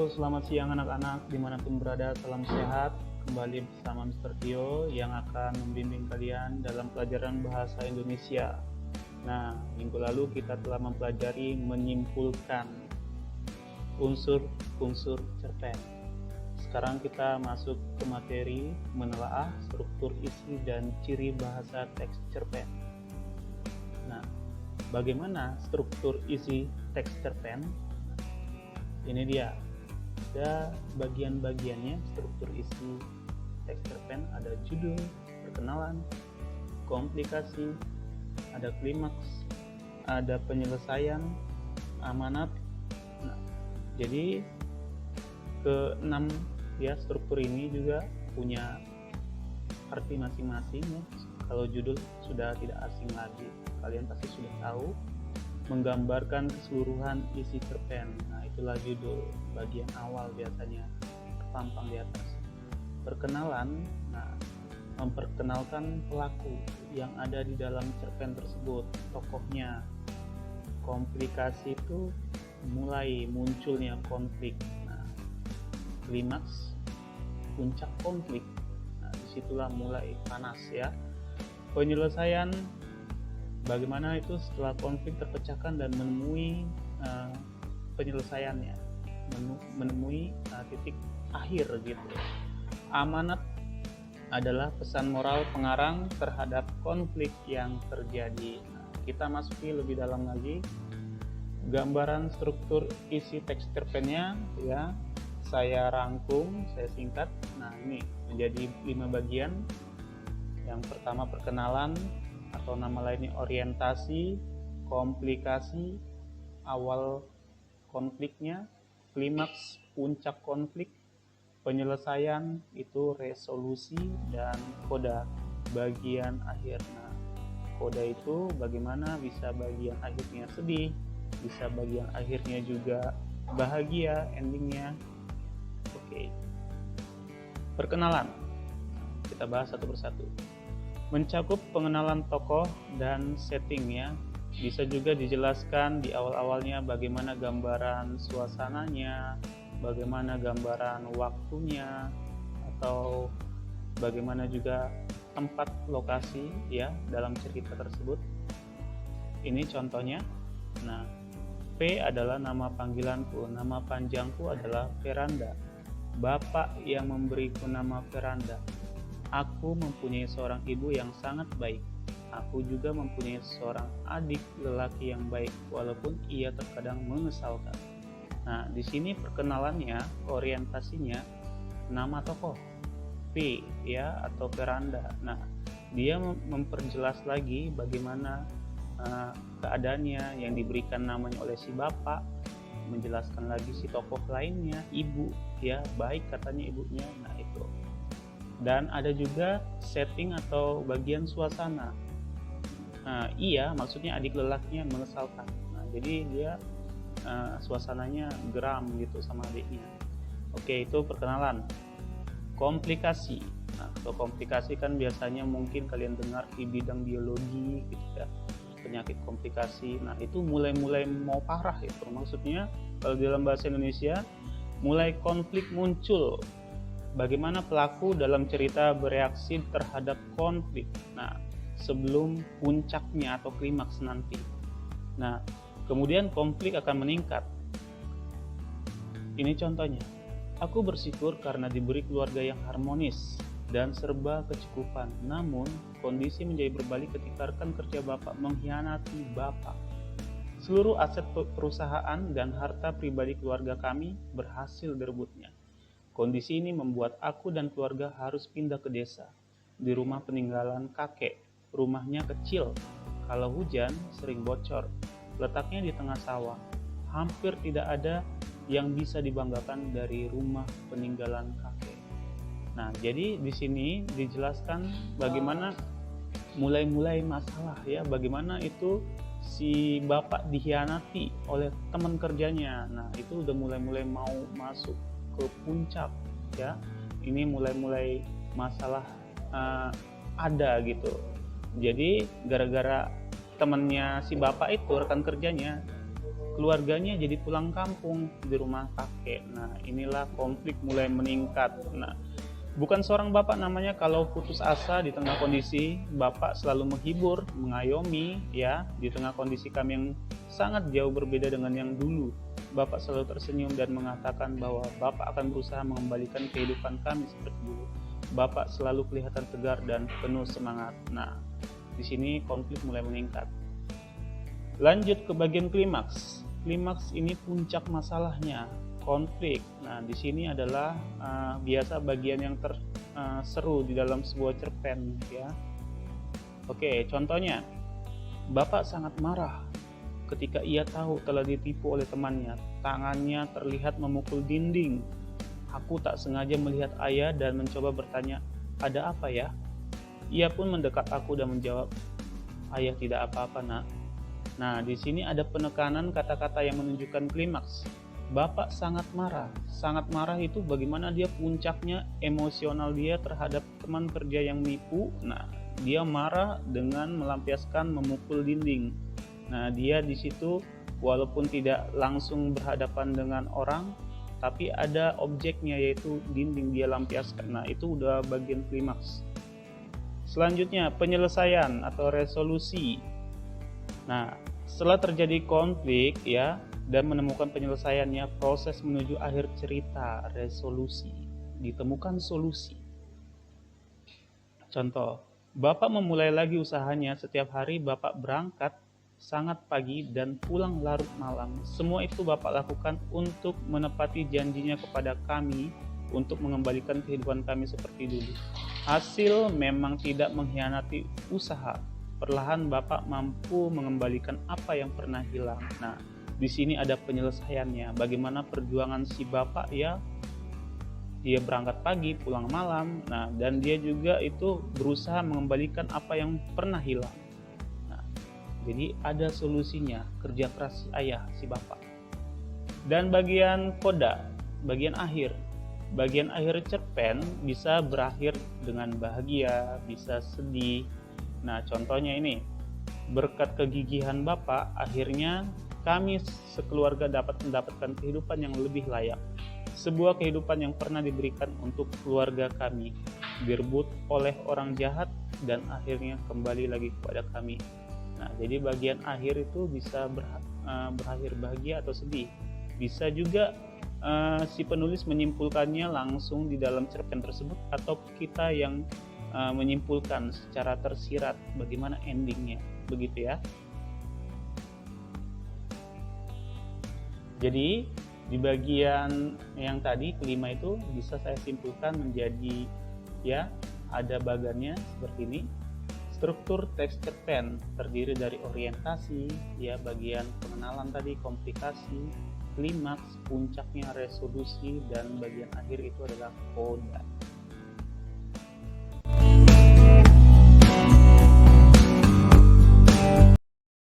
Selamat siang anak-anak dimanapun berada, salam sehat. Kembali bersama Mr. Tio yang akan membimbing kalian dalam pelajaran bahasa Indonesia. Nah, minggu lalu kita telah mempelajari menyimpulkan unsur-unsur cerpen. Sekarang kita masuk ke materi menelaah struktur isi dan ciri bahasa teks cerpen. Nah, bagaimana struktur isi teks cerpen? Ini dia, ada bagian-bagiannya struktur isi teks cerpen. Ada judul, perkenalan, komplikasi, ada klimaks, ada penyelesaian, amanat. Nah, jadi keenam ya, struktur ini juga punya arti masing-masing ya. Kalau judul sudah tidak asing lagi, kalian pasti sudah tahu, menggambarkan keseluruhan isi cerpen. Nah, itulah judul, bagian awal biasanya terpampang di atas. Perkenalan, nah, memperkenalkan pelaku yang ada di dalam cerpen tersebut, tokohnya. Komplikasi itu mulai munculnya konflik. Nah, klimaks, puncak konflik. Nah, disitulah mulai panas ya. Penyelesaian, bagaimana itu setelah konflik terpecahkan dan menemui penyelesaiannya, menemui titik akhir gitu. Amanat adalah pesan moral pengarang terhadap konflik yang terjadi. Nah, kita masuki lebih dalam lagi. Gambaran struktur isi teks cerpennya ya, saya rangkum, saya singkat. Nah, ini menjadi 5 bagian. Yang pertama perkenalan, atau nama lainnya orientasi, komplikasi, awal konfliknya, klimaks, puncak konflik, penyelesaian itu resolusi, dan koda, bagian akhir. Nah, koda itu bagaimana bisa bagian akhirnya sedih, bisa bagian akhirnya juga bahagia endingnya. Oke. Perkenalan, kita bahas satu persatu. Mencakup pengenalan tokoh dan settingnya. Bisa juga dijelaskan di awal-awalnya bagaimana gambaran suasananya, bagaimana gambaran waktunya, atau bagaimana juga tempat lokasi ya dalam cerita tersebut. Ini contohnya. Nah, P adalah nama panggilanku, nama panjangku adalah Veranda. Bapak yang memberiku nama Veranda. Aku mempunyai seorang ibu yang sangat baik. Aku juga mempunyai seorang adik lelaki yang baik, walaupun ia terkadang mengesalkan. Nah, di sini perkenalannya, orientasinya, nama tokoh P ya, atau Veranda. Nah, dia memperjelas lagi bagaimana keadaannya yang diberikan namanya oleh si bapak, menjelaskan lagi si tokoh lainnya, ibu ya, baik katanya ibunya. Nah, itu. Dan ada juga setting atau bagian suasana. Nah, iya, maksudnya adik lelakinya mengesalkan. Nah, jadi dia suasananya geram gitu sama adiknya. Oke, itu perkenalan. Komplikasi. Nah, kalau komplikasi kan biasanya mungkin kalian dengar di bidang biologi gitu ya, penyakit komplikasi. Nah, itu mulai mau parah itu. Maksudnya kalau dalam bahasa Indonesia, mulai konflik muncul. Bagaimana pelaku dalam cerita bereaksi terhadap konflik. Nah, sebelum puncaknya atau klimaks nanti. Nah, kemudian konflik akan meningkat. Ini contohnya. Aku bersyukur karena diberi keluarga yang harmonis dan serba kecukupan. Namun, kondisi menjadi berbalik ketika rekan kerja Bapak mengkhianati Bapak. Seluruh aset perusahaan dan harta pribadi keluarga kami berhasil direbutnya. Kondisi ini membuat aku dan keluarga harus pindah ke desa, di rumah peninggalan kakek. Rumahnya kecil, kalau hujan sering bocor, letaknya di tengah sawah. Hampir tidak ada yang bisa dibanggakan dari rumah peninggalan kakek. Nah, jadi di sini dijelaskan bagaimana mulai masalah ya, bagaimana itu si bapak dikhianati oleh teman kerjanya. Nah, itu udah mulai mau masuk ke puncak ya. Ini mulai masalah ada gitu. Jadi gara-gara temannya si bapak itu, rekan kerjanya, keluarganya jadi pulang kampung di rumah kakek. Nah, inilah konflik mulai meningkat. Nah, bukan seorang bapak namanya kalau putus asa di tengah kondisi, bapak selalu menghibur, mengayomi ya, di tengah kondisi kami yang sangat jauh berbeda dengan yang dulu. Bapak selalu tersenyum dan mengatakan bahwa bapak akan berusaha mengembalikan kehidupan kami seperti dulu. Bapak selalu kelihatan tegar dan penuh semangat. Nah, di sini konflik mulai meningkat. Lanjut ke bagian klimaks. Klimaks ini puncak masalahnya, konflik. Nah, di sini adalah biasa bagian yang seru di dalam sebuah cerpen ya. Oke, contohnya, bapak sangat marah ketika ia tahu telah ditipu oleh temannya. Tangannya terlihat memukul dinding. Aku tak sengaja melihat ayah dan mencoba bertanya, "Ada apa ya?" Ia pun mendekat aku dan menjawab, "Ayah tidak apa-apa, Nak." Nah, di sini ada penekanan kata-kata yang menunjukkan klimaks. Bapak sangat marah. Sangat marah itu bagaimana dia puncaknya emosional dia terhadap teman kerja yang menipu. Nah, dia marah dengan melampiaskan memukul dinding. Nah, dia di situ walaupun tidak langsung berhadapan dengan orang, tapi ada objeknya yaitu dinding dia lampiaskan. Nah, itu udah bagian klimaks. Selanjutnya, penyelesaian atau resolusi. Nah, setelah terjadi konflik ya dan menemukan penyelesaiannya, proses menuju akhir cerita, resolusi, ditemukan solusi. Contoh, bapak memulai lagi usahanya. Setiap hari bapak berangkat sangat pagi dan pulang larut malam. Semua itu bapak lakukan untuk menepati janjinya kepada kami untuk mengembalikan kehidupan kami seperti dulu. Hasil memang tidak mengkhianati usaha. Perlahan bapak mampu mengembalikan apa yang pernah hilang. Nah, di sini ada penyelesaiannya. Bagaimana perjuangan si bapak ya? Dia berangkat pagi, pulang malam. Nah, dan dia juga itu berusaha mengembalikan apa yang pernah hilang. Nah, jadi ada solusinya, kerja keras si ayah, si bapak. Dan bagian koda, bagian akhir. Bagian akhir cerpen bisa berakhir dengan bahagia, bisa sedih. Nah, contohnya ini, berkat kegigihan bapak, akhirnya kami sekeluarga dapat mendapatkan kehidupan yang lebih layak. Sebuah kehidupan yang pernah diberikan untuk keluarga kami, direbut oleh orang jahat dan akhirnya kembali lagi kepada kami. Nah, jadi bagian akhir itu bisa berakhir bahagia atau sedih. Bisa juga si penulis menyimpulkannya langsung di dalam cerpen tersebut, atau kita yang menyimpulkan secara tersirat bagaimana endingnya, begitu ya. Jadi di bagian yang tadi kelima itu bisa saya simpulkan menjadi ya, ada bagannya seperti ini. Struktur teks cerpen terdiri dari orientasi ya, bagian pengenalan tadi, komplikasi, klimaks, puncaknya resolusi, dan bagian akhir itu adalah koda.